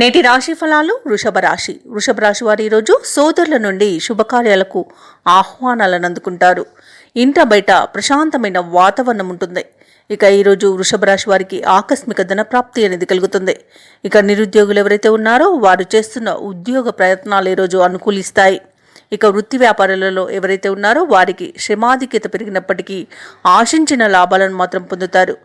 నేటి రాశి ఫలాలు వృషభ రాశి వారు ఈరోజు సోదరుల నుండి శుభకార్యాలకు ఆహ్వానాలను అందుకుంటారు. ఇంట బయట ప్రశాంతమైన వాతావరణం ఉంటుంది. ఇక ఈరోజు వృషభ రాశి వారికి ఆకస్మిక ధనప్రాప్తి అనేది కలుగుతుంది. ఇక నిరుద్యోగులు ఎవరైతే ఉన్నారో వారు చేస్తున్న ఉద్యోగ ప్రయత్నాలు ఈరోజు అనుకూలిస్తాయి. ఇక వృత్తి వ్యాపారాలలో ఎవరైతే ఉన్నారో వారికి శ్రమాధిక్యత పెరిగినప్పటికీ ఆశించిన లాభాలను మాత్రం పొందుతారు.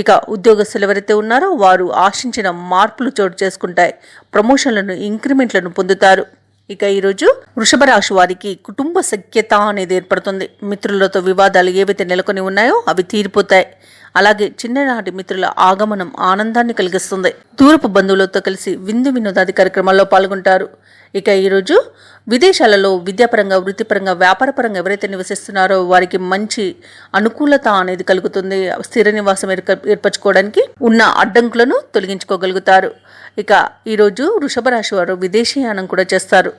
ఇక ఉద్యోగస్తులు ఎవరైతే ఉన్నారో వారు ఆశించిన మార్పులు చోటు చేసుకుంటాయి. ప్రమోషన్లను, ఇంక్రిమెంట్లను పొందుతారు. ఇక ఈరోజు వృషభ రాశి వారికి కుటుంబ సఖ్యత అనేది ఏర్పడుతుంది. మిత్రులతో వివాదాలు ఏవైతే నెలకొని ఉన్నాయో అవి తీరిపోతాయి. అలాగే చిన్ననాటి మిత్రుల ఆగమనం ఆనందాన్ని కలిగిస్తుంది. దూరపు బంధువులతో కలిసి విందు వినోదాది కార్యక్రమాల్లో పాల్గొంటారు. ఇక ఈరోజు విదేశాలలో విద్యాపరంగా, వృత్తిపరంగా, వ్యాపారపరంగా ఎవరైతే నివసిస్తున్నారో వారికి మంచి అనుకూలత అనేది కలుగుతుంది. స్థిర నివాసం ఏర్పరచుకోవడానికి ఉన్న అడ్డంకులను తొలగించుకోగలుగుతారు. ఇక ఈరోజు వృషభ రాశి వారు విదేశీయానం కూడా చేస్తారు.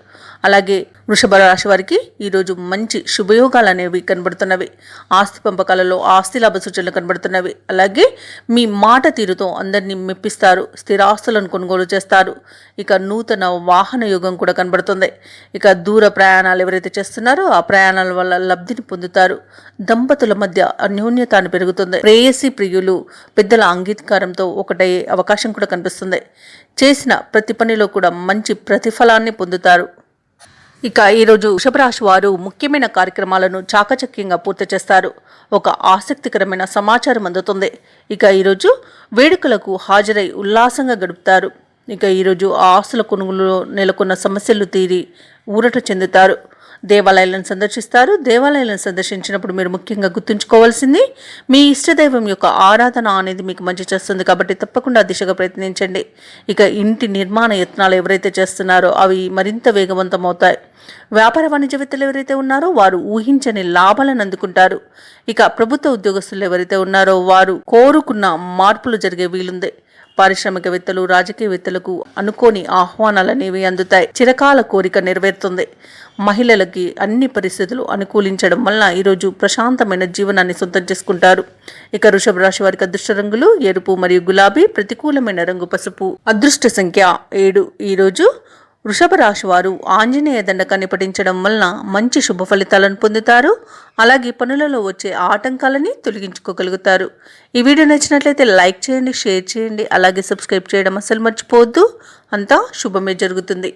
అలాగే వృషభ రాశి వారికి ఈరోజు మంచి శుభయోగాలు అనేవి కనబడుతున్నవి. ఆస్తి పంపకాలలో ఆస్తి లాభ సూచనలు కనబడుతున్నవి. అలాగే మీ మాట తీరుతో అందరినీ మెప్పిస్తారు. స్థిరాస్తులను కొనుగోలు చేస్తారు. ఇక నూతన వాహన యోగం కూడా కనబడుతుంది. ఇక దూర ప్రయాణాలు ఎవరైతే చేస్తున్నారో ఆ ప్రయాణాల వల్ల లబ్ధిని పొందుతారు. దంపతుల మధ్య అన్యోన్యతాన్ని పెరుగుతుంది. ప్రేయసి ప్రియులు పెద్దల అంగీకారంతో ఒకటయ్యే అవకాశం కూడా కనిపిస్తుంది. చేసిన ప్రతి పనిలో కూడా మంచి ప్రతిఫలాన్ని పొందుతారు. ఇక ఈరోజు వృషభ రాశి వారు ముఖ్యమైన కార్యక్రమాలను చాకచక్యంగా పూర్తి చేస్తారు. ఒక ఆసక్తికరమైన సమాచారం అందుతుంది. ఇక ఈరోజు వేడుకలకు హాజరై ఉల్లాసంగా గడుపుతారు. ఇక ఈరోజు ఆస్తుల కొనుగోలులో నెలకొన్న సమస్యలు తీరి ఊరట చెందుతారు. దేవాలయాలను సందర్శిస్తారు. దేవాలయాలను సందర్శించినప్పుడు మీరు ముఖ్యంగా గుర్తుంచుకోవాల్సింది మీ ఇష్టదైవం యొక్క ఆరాధన అనేది మీకు మంచి చేస్తుంది. కాబట్టి తప్పకుండా దిశగా ప్రయత్నించండి. ఇక ఇంటి నిర్మాణ యత్నాలు ఎవరైతే చేస్తున్నారో అవి మరింత వేగవంతం అవుతాయి. వ్యాపార వాణిజ్యవేత్తలు ఎవరైతే ఉన్నారో వారు ఊహించని లాభాలను అందుకుంటారు. ఇక ప్రభుత్వ ఉద్యోగస్తులు ఎవరైతే ఉన్నారో వారు కోరుకున్న మార్పులు జరిగే వీలుంది. పారిశ్రామికవేత్తలు, రాజకీయవేత్తలకు అనుకోని ఆహ్వానాలనేవి అందుతాయి. చిరకాల కోరిక నెరవేరుతుంది. మహిళలకి అన్ని పరిస్థితులు అనుకూలించడం వలన ఈరోజు ప్రశాంతమైన జీవనాన్ని సొంతం చేసుకుంటారు. ఇక వృషభ రాశి వారికి అదృష్ట రంగులు ఎరుపు మరియు గులాబీ, ప్రతికూలమైన రంగు పసుపు. అదృష్ట సంఖ్య 7. ఈరోజు వృషభ రాశి వారు ఆంజనేయ దండకాన్ని పఠించడం వలన మంచి శుభ ఫలితాలను పొందుతారు. అలాగే పనులలో వచ్చే ఆటంకాలని తొలగించుకోగలుగుతారు. ఈ వీడియో నచ్చినట్లయితే లైక్ చేయండి, షేర్ చేయండి, అలాగే సబ్స్క్రైబ్ చేయడం అసలు మర్చిపోవద్దు. అంతా శుభమే జరుగుతుంది.